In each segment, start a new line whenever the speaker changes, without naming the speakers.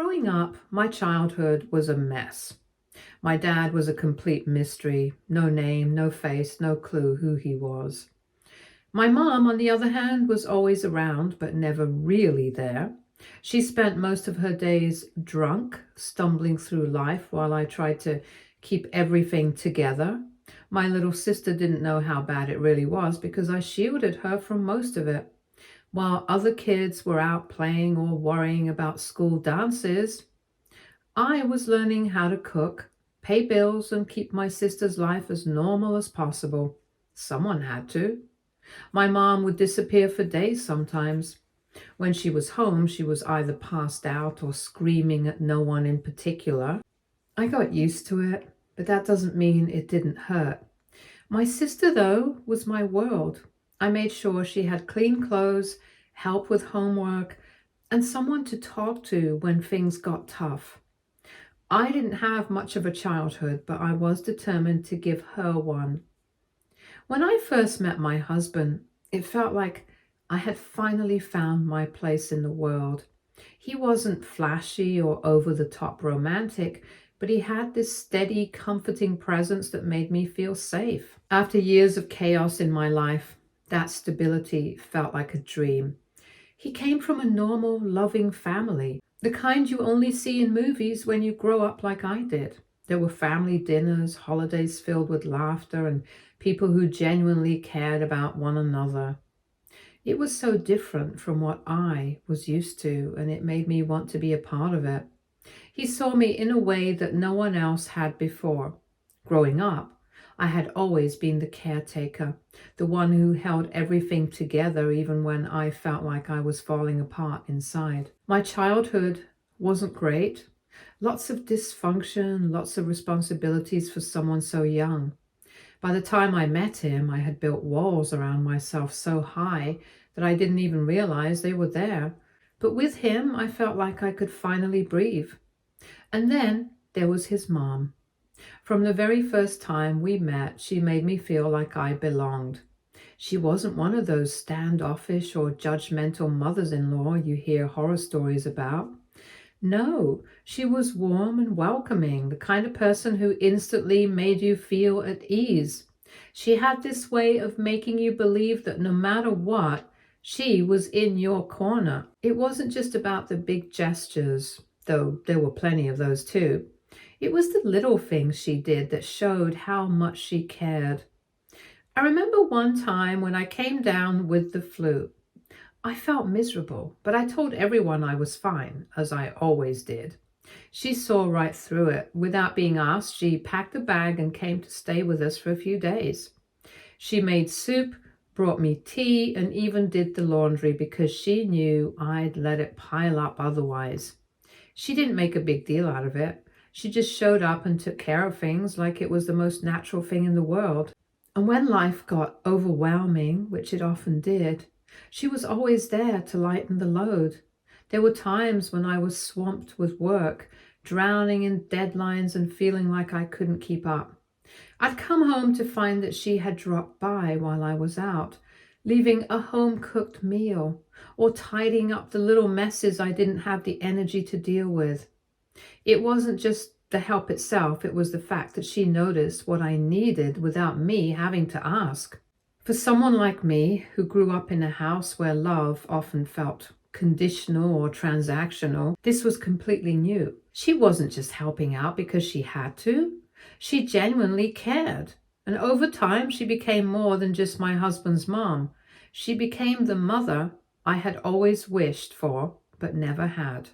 Growing up, my childhood was a mess. My dad was a complete mystery. No name, no face, no clue who he was. My mom, on the other hand, was always around, but never really there. She spent most of her days drunk, stumbling through life while I tried to keep everything together. My little sister didn't know how bad it really was because I shielded her from most of it. While other kids were out playing or worrying about school dances, I was learning how to cook, pay bills, and keep my sister's life as normal as possible. Someone had to. My mom would disappear for days sometimes. When she was home, she was either passed out or screaming at no one in particular. I got used to it, but that doesn't mean it didn't hurt. My sister, though, was my world. I made sure she had clean clothes, help with homework, and someone to talk to when things got tough. I didn't have much of a childhood, but I was determined to give her one. When I first met my husband, it felt like I had finally found my place in the world. He wasn't flashy or over-the-top romantic, but he had this steady, comforting presence that made me feel safe. After years of chaos in my life, that stability felt like a dream. He came from a normal, loving family, the kind you only see in movies when you grow up like I did. There were family dinners, holidays filled with laughter, and people who genuinely cared about one another. It was so different from what I was used to, and it made me want to be a part of it. He saw me in a way that no one else had before. Growing up, I had always been the caretaker, the one who held everything together even when I felt like I was falling apart inside. My childhood wasn't great. Lots of dysfunction, lots of responsibilities for someone so young. By the time I met him, I had built walls around myself so high that I didn't even realize they were there. But with him, I felt like I could finally breathe. And then there was his mom. From the very first time we met, she made me feel like I belonged. She wasn't one of those standoffish or judgmental mothers-in-law you hear horror stories about. No, she was warm and welcoming, the kind of person who instantly made you feel at ease. She had this way of making you believe that no matter what, she was in your corner. It wasn't just about the big gestures, though there were plenty of those too. It was the little things she did that showed how much she cared. I remember one time when I came down with the flu. I felt miserable, but I told everyone I was fine, as I always did. She saw right through it. Without being asked, she packed a bag and came to stay with us for a few days. She made soup, brought me tea, and even did the laundry because she knew I'd let it pile up otherwise. She didn't make a big deal out of it. She just showed up and took care of things like it was the most natural thing in the world. And when life got overwhelming, which it often did, she was always there to lighten the load. There were times when I was swamped with work, drowning in deadlines and feeling like I couldn't keep up. I'd come home to find that she had dropped by while I was out, leaving a home-cooked meal or tidying up the little messes I didn't have the energy to deal with. It wasn't just the help itself, it was the fact that she noticed what I needed without me having to ask. For someone like me, who grew up in a house where love often felt conditional or transactional, this was completely new. She wasn't just helping out because she had to. She genuinely cared. And over time, she became more than just my husband's mom. She became the mother I had always wished for, but never had.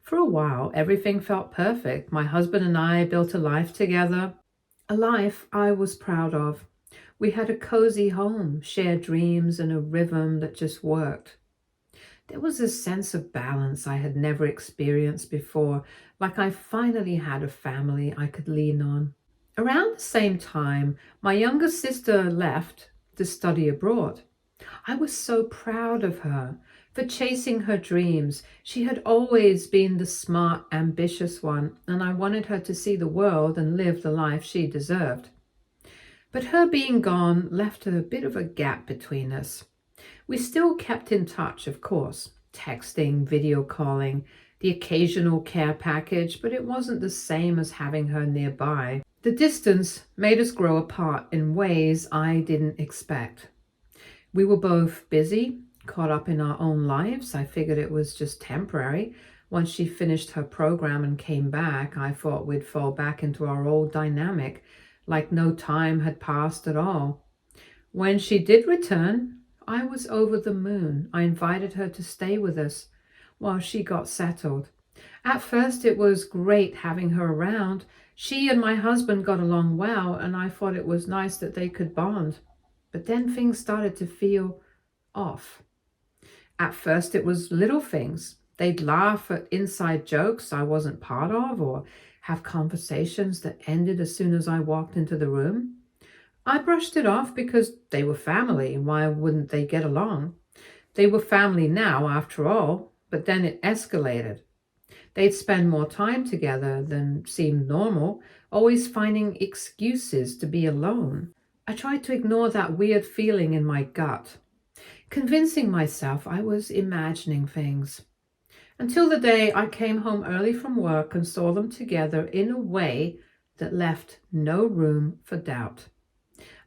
For a while, everything felt perfect. My husband and I built a life together, a life I was proud of. We had a cozy home, shared dreams, and a rhythm that just worked. There was a sense of balance I had never experienced before, like I finally had a family I could lean on. Around the same time, my younger sister left to study abroad. I was so proud of her for chasing her dreams. She had always been the smart, ambitious one, and I wanted her to see the world and live the life she deserved. But her being gone left a bit of a gap between us. We still kept in touch, of course, texting, video calling. the occasional care package, but it wasn't the same as having her nearby. The distance made us grow apart in ways I didn't expect. We were both busy, caught up in our own lives. I figured it was just temporary. Once she finished her program and came back, I thought we'd fall back into our old dynamic, like no time had passed at all. When she did return, I was over the moon. I invited her to stay with us while she got settled. At first, it was great having her around. She and my husband got along well, and I thought it was nice that they could bond. But then things started to feel off. At first, it was little things. They'd laugh at inside jokes I wasn't part of, or have conversations that ended as soon as I walked into the room. I brushed it off because they were family. Why wouldn't they get along? They were family now, after all, but then it escalated. They'd spend more time together than seemed normal, always finding excuses to be alone. I tried to ignore that weird feeling in my gut, convincing myself I was imagining things. Until the day I came home early from work and saw them together in a way that left no room for doubt.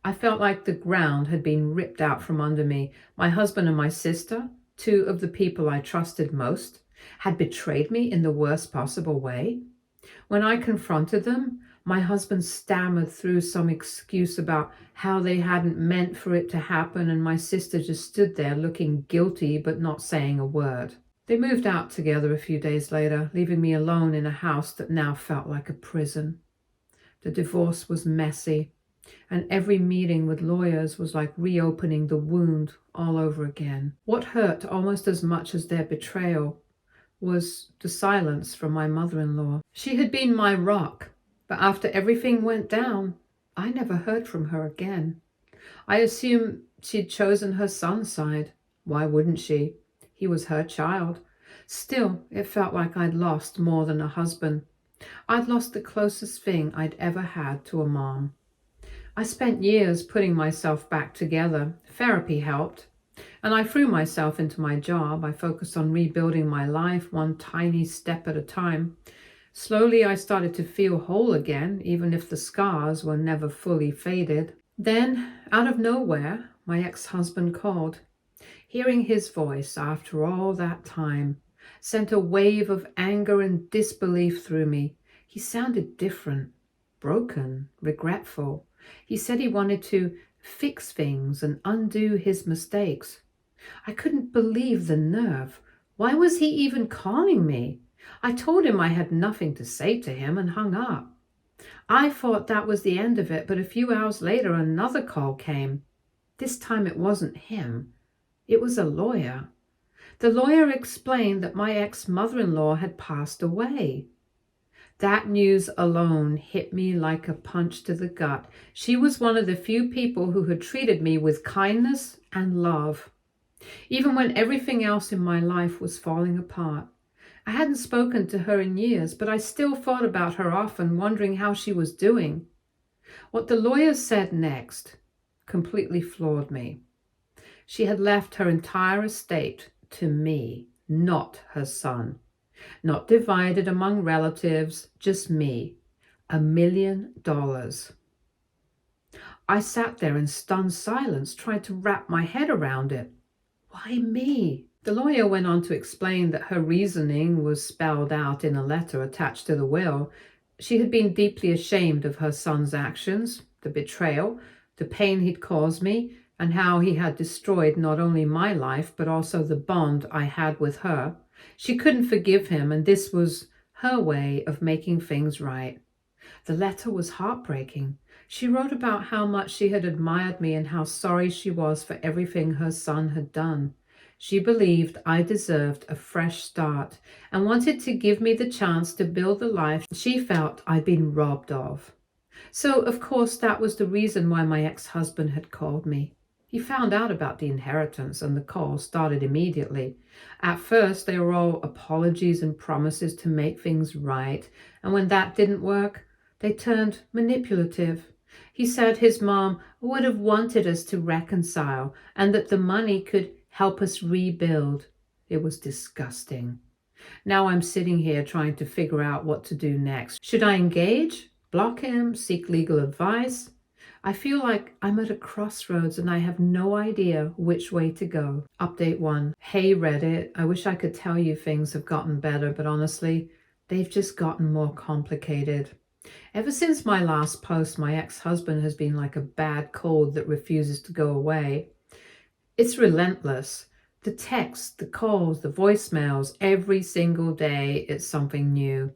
I felt like the ground had been ripped out from under me. My husband and my sister, two of the people I trusted most, had betrayed me in the worst possible way. When I confronted them, my husband stammered through some excuse about how they hadn't meant for it to happen, and my sister just stood there looking guilty but not saying a word. They moved out together a few days later, leaving me alone in a house that now felt like a prison. The divorce was messy, and every meeting with lawyers was like reopening the wound all over again. What hurt almost as much as their betrayal was the silence from my mother-in-law. She had been my rock, but after everything went down, I never heard from her again. I assumed she'd chosen her son's side. Why wouldn't she? He was her child. Still, it felt like I'd lost more than a husband. I'd lost the closest thing I'd ever had to a mom. I spent years putting myself back together. Therapy helped, and I threw myself into my job. I focused on rebuilding my life one tiny step at a time. Slowly, I started to feel whole again, even if the scars were never fully faded. Then, out of nowhere, my ex-husband called. Hearing his voice after all that time sent a wave of anger and disbelief through me. He sounded different, broken, regretful. He said he wanted to fix things and undo his mistakes. I couldn't believe the nerve. Why was he even calling me? I told him I had nothing to say to him and hung up. I thought that was the end of it, but a few hours later another call came. This time it wasn't him. It was a lawyer. The lawyer explained that my ex-mother-in-law had passed away. That news alone hit me like a punch to the gut. She was one of the few people who had treated me with kindness and love, even when everything else in my life was falling apart. I hadn't spoken to her in years, but I still thought about her often, wondering how she was doing. What the lawyer said next completely floored me. She had left her entire estate to me, not her son. Not divided among relatives, just me. $1 million. I sat there in stunned silence, trying to wrap my head around it. Why me? The lawyer went on to explain that her reasoning was spelled out in a letter attached to the will. She had been deeply ashamed of her son's actions, the betrayal, the pain he'd caused me, and how he had destroyed not only my life, but also the bond I had with her. She couldn't forgive him, and this was her way of making things right. The letter was heartbreaking. She wrote about how much she had admired me and how sorry she was for everything her son had done. She believed I deserved a fresh start and wanted to give me the chance to build the life she felt I'd been robbed of. So, of course, that was the reason why my ex-husband had called me. He found out about the inheritance, and the call started immediately. At first, they were all apologies and promises to make things right, and when that didn't work, they turned manipulative. He said his mom would have wanted us to reconcile and that the money could help us rebuild. It was disgusting. Now I'm sitting here trying to figure out what to do next. Should I engage, block him, seek legal advice? I feel like I'm at a crossroads and I have no idea which way to go. Update 1. Hey Reddit, I wish I could tell you things have gotten better, but honestly, they've just gotten more complicated. Ever since my last post, my ex-husband has been like a bad cold that refuses to go away. It's relentless. The texts, the calls, the voicemails, every single day it's something new.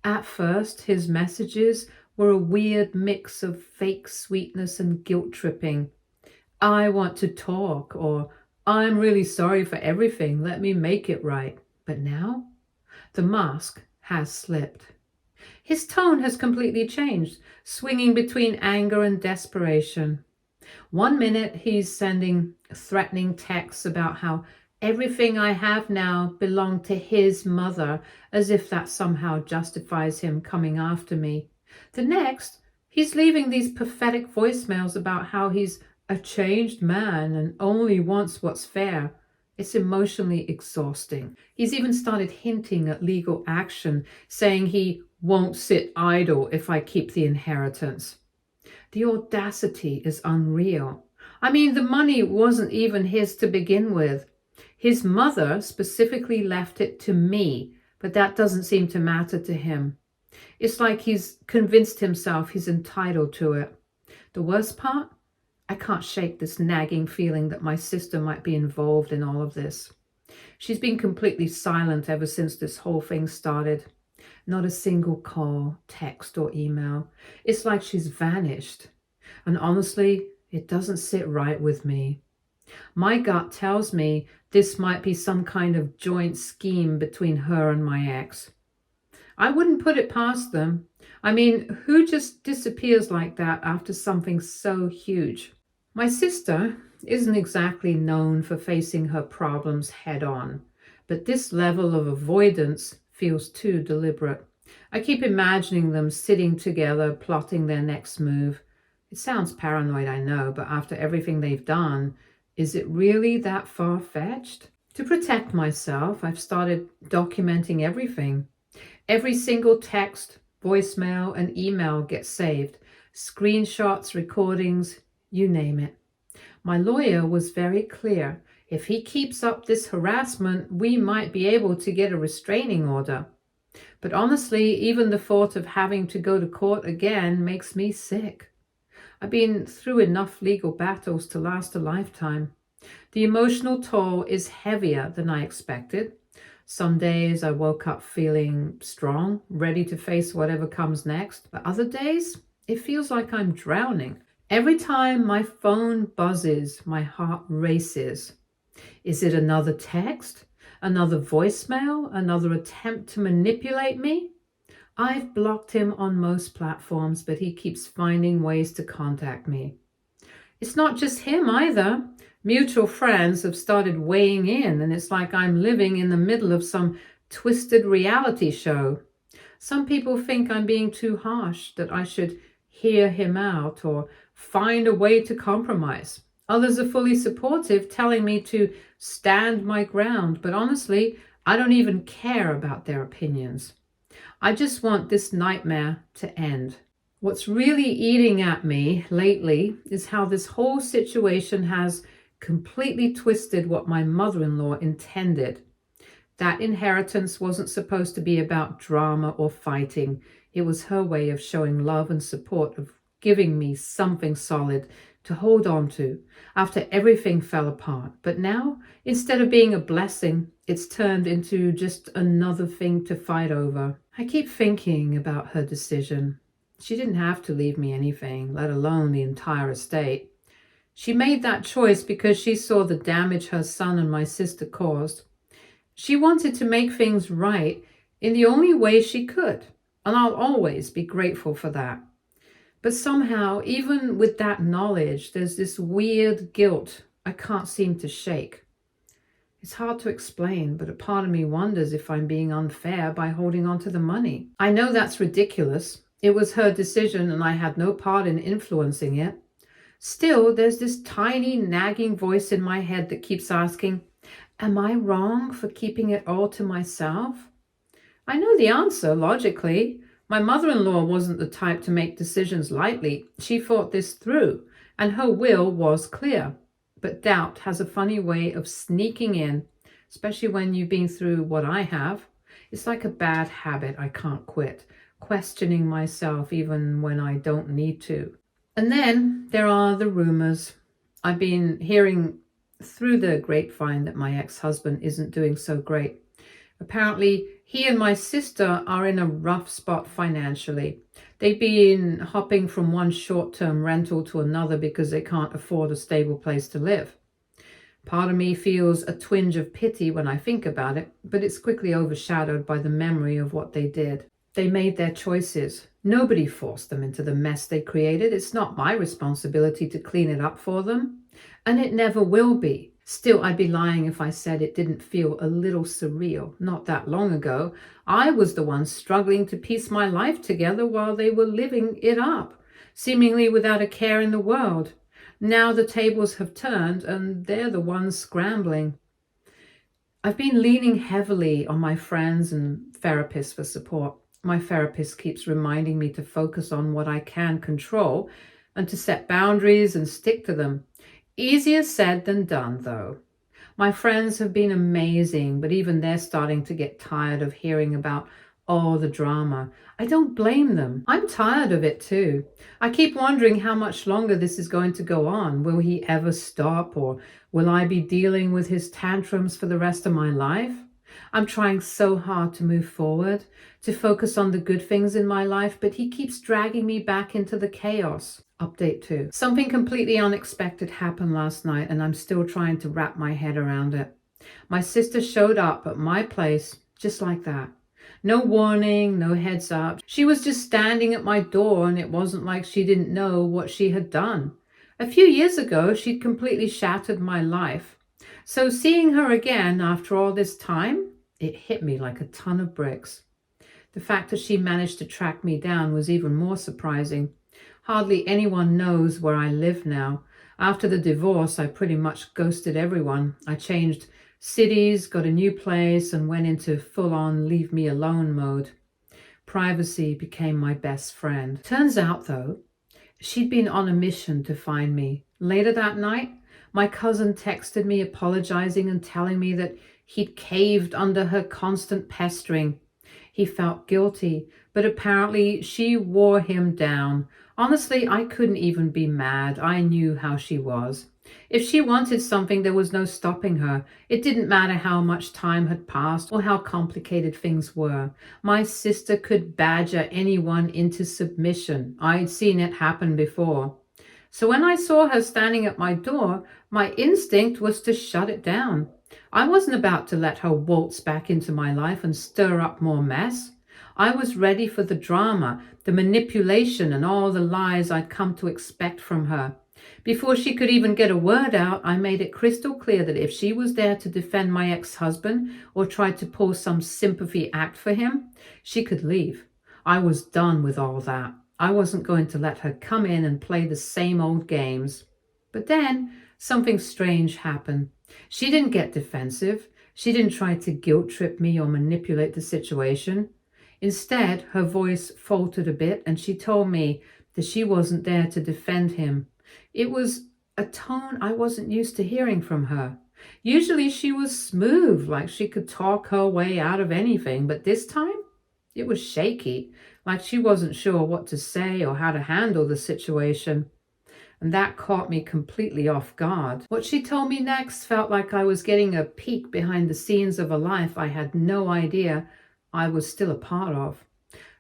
At first, his messages were a weird mix of fake sweetness and guilt tripping. I want to talk, or I'm really sorry for everything, let me make it right. But now, the mask has slipped. His tone has completely changed, swinging between anger and desperation. One minute he's sending threatening texts about how everything I have now belonged to his mother, as if that somehow justifies him coming after me. The next, he's leaving these pathetic voicemails about how he's a changed man and only wants what's fair. It's emotionally exhausting. He's even started hinting at legal action, saying he won't sit idle if I keep the inheritance. The audacity is unreal. I mean, the money wasn't even his to begin with. His mother specifically left it to me, but that doesn't seem to matter to him. It's like he's convinced himself he's entitled to it. The worst part? I can't shake this nagging feeling that my sister might be involved in all of this. She's been completely silent ever since this whole thing started. Not a single call, text, or email. It's like she's vanished. And honestly, it doesn't sit right with me. My gut tells me this might be some kind of joint scheme between her and my ex. I wouldn't put it past them. I mean, who just disappears like that after something so huge? My sister isn't exactly known for facing her problems head on, but this level of avoidance feels too deliberate. I keep imagining them sitting together, plotting their next move. It sounds paranoid, I know, but after everything they've done, is it really that far-fetched? To protect myself, I've started documenting everything. Every single text, voicemail, and email gets saved. Screenshots, recordings, you name it. My lawyer was very clear. If he keeps up this harassment, we might be able to get a restraining order. But honestly, even the thought of having to go to court again makes me sick. I've been through enough legal battles to last a lifetime. The emotional toll is heavier than I expected. Some days I woke up feeling strong, ready to face whatever comes next. But other days, it feels like I'm drowning. Every time my phone buzzes, my heart races. Is it another text? Another voicemail? Another attempt to manipulate me? I've blocked him on most platforms, but he keeps finding ways to contact me. It's not just him either. Mutual friends have started weighing in, and it's like I'm living in the middle of some twisted reality show. Some people think I'm being too harsh, that I should hear him out or find a way to compromise. Others are fully supportive, telling me to stand my ground, but honestly, I don't even care about their opinions. I just want this nightmare to end. What's really eating at me lately is how this whole situation has completely twisted what my mother-in-law intended. That inheritance wasn't supposed to be about drama or fighting. It was her way of showing love and support, of giving me something solid to hold on to after everything fell apart. But now, instead of being a blessing, it's turned into just another thing to fight over. I keep thinking about her decision. She didn't have to leave me anything, let alone the entire estate. She made that choice because she saw the damage her son and my sister caused. She wanted to make things right in the only way she could, and I'll always be grateful for that. But somehow, even with that knowledge, there's this weird guilt I can't seem to shake. It's hard to explain, but a part of me wonders if I'm being unfair by holding on to the money. I know that's ridiculous. It was her decision and I had no part in influencing it. Still, there's this tiny nagging voice in my head that keeps asking, Am I wrong for keeping it all to myself? I know the answer logically. My mother-in-law wasn't the type to make decisions lightly. She thought this through, and her will was clear. But doubt has a funny way of sneaking in, especially when you've been through what I have. It's like a bad habit I can't quit, questioning myself even when I don't need to. And then there are the rumors. I've been hearing through the grapevine that my ex-husband isn't doing so great. Apparently, he and my sister are in a rough spot financially. They've been hopping from one short-term rental to another because they can't afford a stable place to live. Part of me feels a twinge of pity when I think about it, but it's quickly overshadowed by the memory of what they did. They made their choices. Nobody forced them into the mess they created. It's not my responsibility to clean it up for them, and it never will be. Still, I'd be lying if I said it didn't feel a little surreal. Not that long ago, I was the one struggling to piece my life together while they were living it up, seemingly without a care in the world. Now the tables have turned and they're the ones scrambling. I've been leaning heavily on my friends and therapists for support. My therapist keeps reminding me to focus on what I can control and to set boundaries and stick to them. Easier said than done, though. My friends have been amazing, but even they're starting to get tired of hearing about all the drama. I don't blame them. I'm tired of it too. I keep wondering how much longer this is going to go on. Will he ever stop, or will I be dealing with his tantrums for the rest of my life? I'm trying so hard to move forward, to focus on the good things in my life, but he keeps dragging me back into the chaos. Update 2. Something completely unexpected happened last night, and I'm still trying to wrap my head around it. My sister showed up at my place just like that. No warning, no heads up. She was just standing at my door, and it wasn't like she didn't know what she had done. A few years ago, she'd completely shattered my life. So seeing her again after all this time, it hit me like a ton of bricks. The fact that she managed to track me down was even more surprising. Hardly anyone knows where I live now. After the divorce, I pretty much ghosted everyone. I changed cities, got a new place, and went into full-on leave me alone mode. Privacy became my best friend. Turns out, though, she'd been on a mission to find me. Later that night, my cousin texted me apologizing and telling me that he'd caved under her constant pestering. He felt guilty, but apparently she wore him down. Honestly, I couldn't even be mad. I knew how she was. If she wanted something, there was no stopping her. It didn't matter how much time had passed or how complicated things were. My sister could badger anyone into submission. I'd seen it happen before. So when I saw her standing at my door, my instinct was to shut it down. I wasn't about to let her waltz back into my life and stir up more mess. I was ready for the drama, the manipulation, and all the lies I'd come to expect from her. Before she could even get a word out, I made it crystal clear that if she was there to defend my ex-husband or tried to pull some sympathy act for him, she could leave. I was done with all that. I wasn't going to let her come in and play the same old games. But then something strange happened. She didn't get defensive. She didn't try to guilt trip me or manipulate the situation. Instead, her voice faltered a bit and she told me that she wasn't there to defend him. It was a tone I wasn't used to hearing from her. Usually she was smooth, like she could talk her way out of anything, but this time it was shaky, like she wasn't sure what to say or how to handle the situation. And that caught me completely off guard. What she told me next felt like I was getting a peek behind the scenes of a life I had no idea I was still a part of.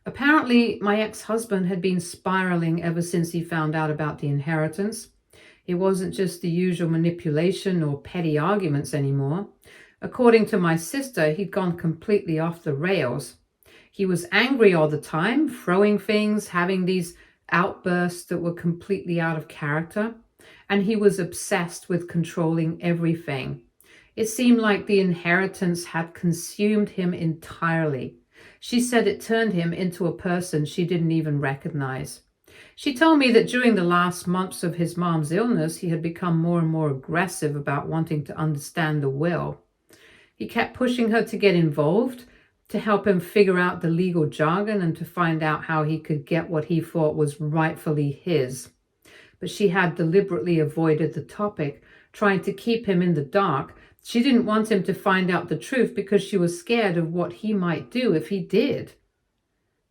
Apparently, my ex-husband had been spiraling ever since he found out about the inheritance. It wasn't just the usual manipulation or petty arguments anymore. According to my sister, he'd gone completely off the rails. He was angry all the time, throwing things, having these outbursts that were completely out of character, and he was obsessed with controlling everything. It seemed like the inheritance had consumed him entirely. She said it turned him into a person she didn't even recognize. She told me that during the last months of his mom's illness, he had become more and more aggressive about wanting to understand the will. He kept pushing her to get involved, to help him figure out the legal jargon and to find out how he could get what he thought was rightfully his. But she had deliberately avoided the topic, trying to keep him in the dark. She didn't want him to find out the truth because she was scared of what he might do if he did.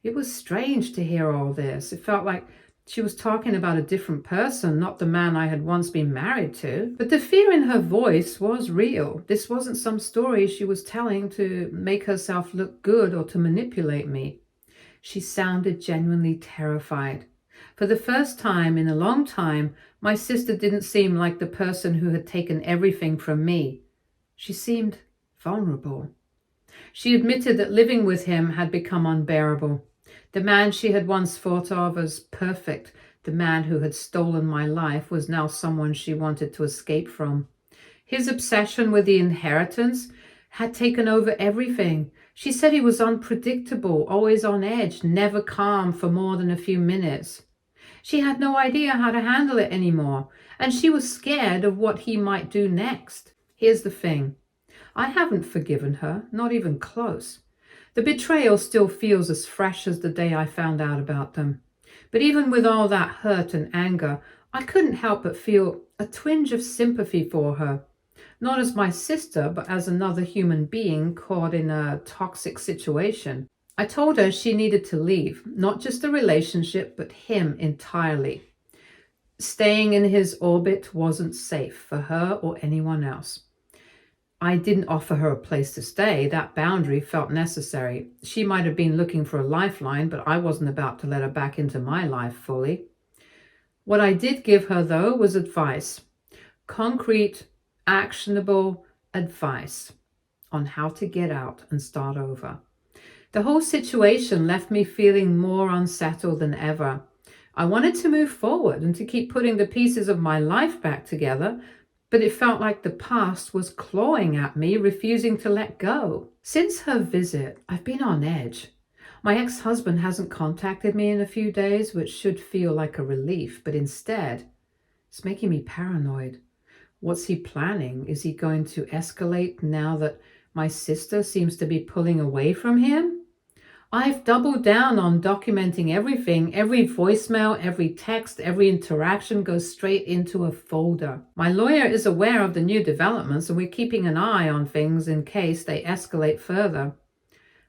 It was strange to hear all this. It felt like she was talking about a different person, not the man I had once been married to. But the fear in her voice was real. This wasn't some story she was telling to make herself look good or to manipulate me. She sounded genuinely terrified. For the first time in a long time, my sister didn't seem like the person who had taken everything from me. She seemed vulnerable. She admitted that living with him had become unbearable. The man she had once thought of as perfect, the man who had stolen my life, was now someone she wanted to escape from. His obsession with the inheritance had taken over everything. She said he was unpredictable, always on edge, never calm for more than a few minutes. She had no idea how to handle it anymore, and she was scared of what he might do next. Here's the thing. I haven't forgiven her, not even close. The betrayal still feels as fresh as the day I found out about them. But even with all that hurt and anger, I couldn't help but feel a twinge of sympathy for her. Not as my sister, but as another human being caught in a toxic situation. I told her she needed to leave, not just the relationship, but him entirely. Staying in his orbit wasn't safe for her or anyone else. I didn't offer her a place to stay. That boundary felt necessary. She might have been looking for a lifeline, but I wasn't about to let her back into my life fully. What I did give her, though, was advice. Concrete, actionable advice on how to get out and start over. The whole situation left me feeling more unsettled than ever. I wanted to move forward and to keep putting the pieces of my life back together, but it felt like the past was clawing at me, refusing to let go. Since her visit, I've been on edge. My ex-husband hasn't contacted me in a few days, which should feel like a relief, but instead, it's making me paranoid. What's he planning? Is he going to escalate now that my sister seems to be pulling away from him? I've doubled down on documenting everything. Every voicemail, every text, every interaction goes straight into a folder. My lawyer is aware of the new developments and we're keeping an eye on things in case they escalate further.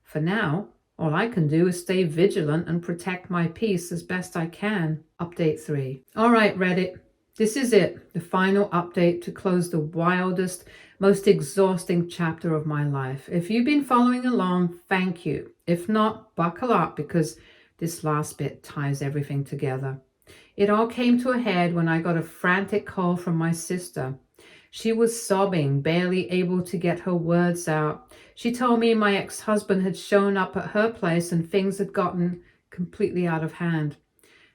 For now, all I can do is stay vigilant and protect my peace as best I can. Update 3. All right, Reddit. This is it, the final update to close the wildest, most exhausting chapter of my life. If you've been following along, thank you. If not, buckle up because this last bit ties everything together. It all came to a head when I got a frantic call from my sister. She was sobbing, barely able to get her words out. She told me my ex-husband had shown up at her place and things had gotten completely out of hand.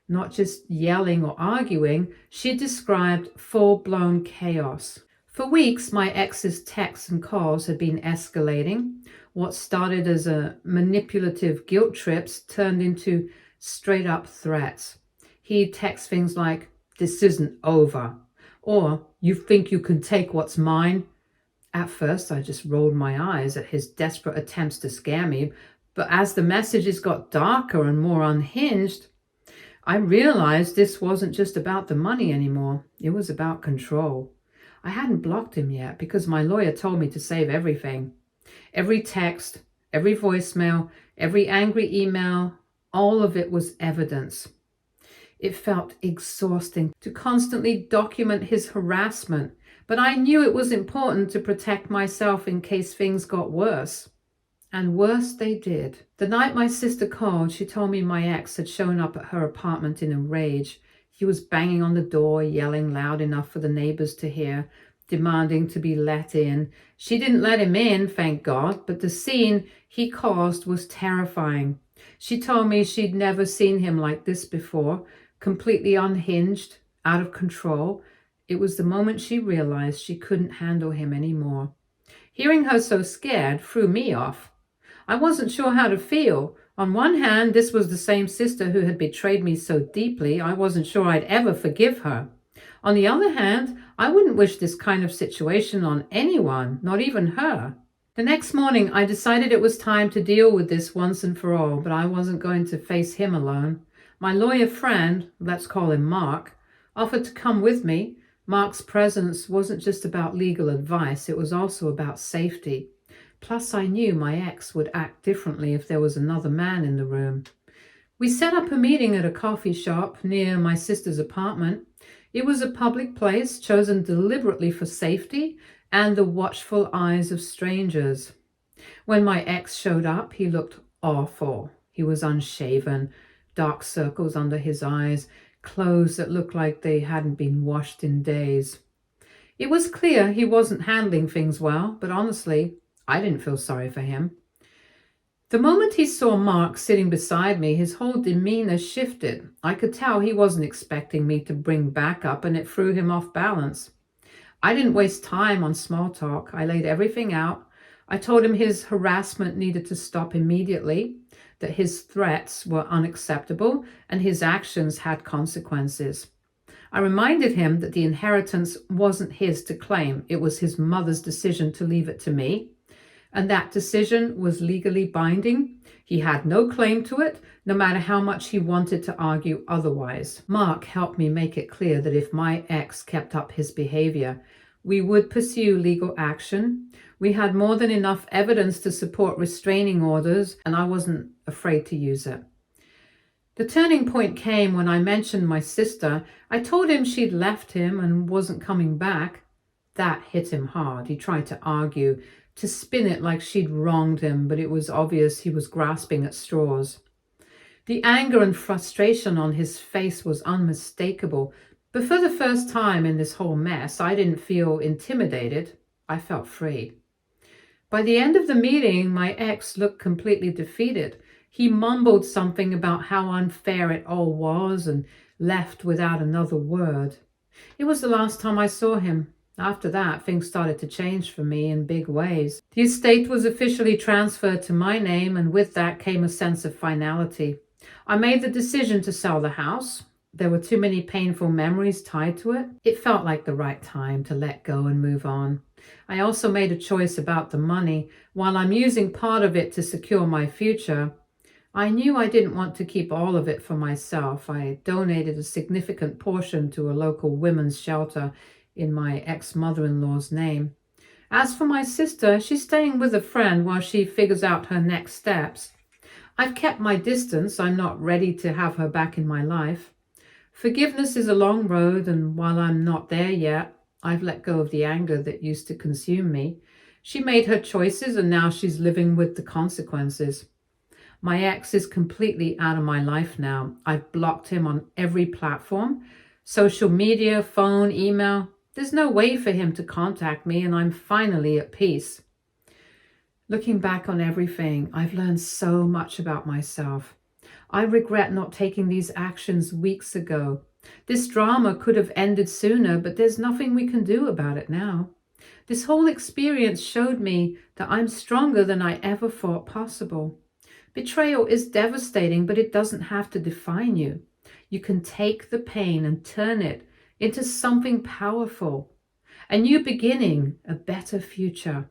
Not just yelling or arguing, she described full-blown chaos. For weeks, my ex's texts and calls had been escalating. What started as a manipulative guilt trips turned into straight-up threats. He'd text things like, "This isn't over," or "You think you can take what's mine?" At first, I just rolled my eyes at his desperate attempts to scare me, but as the messages got darker and more unhinged, I realized this wasn't just about the money anymore. It was about control. I hadn't blocked him yet because my lawyer told me to save everything. Every text, every voicemail, every angry email, all of it was evidence. It felt exhausting to constantly document his harassment, but I knew it was important to protect myself in case things got worse. And worse they did. The night my sister called, she told me my ex had shown up at her apartment in a rage. He was banging on the door, yelling loud enough for the neighbors to hear, demanding to be let in. She didn't let him in, thank God, but the scene he caused was terrifying. She told me she'd never seen him like this before, completely unhinged, out of control. It was the moment she realized she couldn't handle him anymore. Hearing her so scared threw me off. I wasn't sure how to feel. On one hand, this was the same sister who had betrayed me so deeply, I wasn't sure I'd ever forgive her. On the other hand, I wouldn't wish this kind of situation on anyone, not even her. The next morning, I decided it was time to deal with this once and for all, but I wasn't going to face him alone. My lawyer friend, let's call him Mark, offered to come with me. Mark's presence wasn't just about legal advice, it was also about safety. Plus, I knew my ex would act differently if there was another man in the room. We set up a meeting at a coffee shop near my sister's apartment. It was a public place chosen deliberately for safety and the watchful eyes of strangers. When my ex showed up, he looked awful. He was unshaven, dark circles under his eyes, clothes that looked like they hadn't been washed in days. It was clear he wasn't handling things well, but honestly, I didn't feel sorry for him. The moment he saw Mark sitting beside me, his whole demeanor shifted. I could tell he wasn't expecting me to bring backup, and it threw him off balance. I didn't waste time on small talk. I laid everything out. I told him his harassment needed to stop immediately, that his threats were unacceptable, and his actions had consequences. I reminded him that the inheritance wasn't his to claim. It was his mother's decision to leave it to me. And that decision was legally binding. He had no claim to it, no matter how much he wanted to argue otherwise. Mark helped me make it clear that if my ex kept up his behavior, we would pursue legal action. We had more than enough evidence to support restraining orders, and I wasn't afraid to use it. The turning point came when I mentioned my sister. I told him she'd left him and wasn't coming back. That hit him hard. He tried to argue, to spin it like she'd wronged him, but it was obvious he was grasping at straws. The anger and frustration on his face was unmistakable, but for the first time in this whole mess, I didn't feel intimidated. I felt free. By the end of the meeting, my ex looked completely defeated. He mumbled something about how unfair it all was and left without another word. It was the last time I saw him. After that, things started to change for me in big ways. The estate was officially transferred to my name, and with that came a sense of finality. I made the decision to sell the house. There were too many painful memories tied to it. It felt like the right time to let go and move on. I also made a choice about the money. While I'm using part of it to secure my future, I knew I didn't want to keep all of it for myself. I donated a significant portion to a local women's shelter in my ex-mother-in-law's name. As for my sister, she's staying with a friend while she figures out her next steps. I've kept my distance. I'm not ready to have her back in my life. Forgiveness is a long road, and while I'm not there yet, I've let go of the anger that used to consume me. She made her choices, and now she's living with the consequences. My ex is completely out of my life now. I've blocked him on every platform, social media, phone, email. There's no way for him to contact me, and I'm finally at peace. Looking back on everything, I've learned so much about myself. I regret not taking these actions weeks ago. This drama could have ended sooner, but there's nothing we can do about it now. This whole experience showed me that I'm stronger than I ever thought possible. Betrayal is devastating, but it doesn't have to define you. You can take the pain and turn it into something powerful. A new beginning, a better future.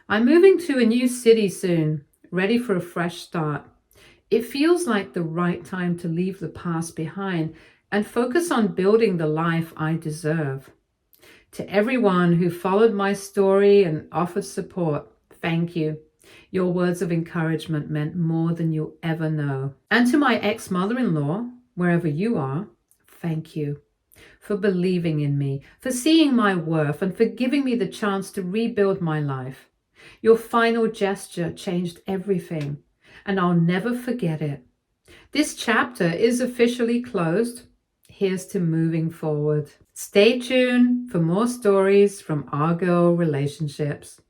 I'm moving to a new city soon, ready for a fresh start. It feels like the right time to leave the past behind and focus on building the life I deserve. To everyone who followed my story and offered support, thank you. Your words of encouragement meant more than you'll ever know. And to my ex-mother-in-law, wherever you are, thank you for believing in me, for seeing my worth, and for giving me the chance to rebuild my life. Your final gesture changed everything, and I'll never forget it. This chapter is officially closed. Here's to moving forward. Stay tuned for more stories from our girl relationships.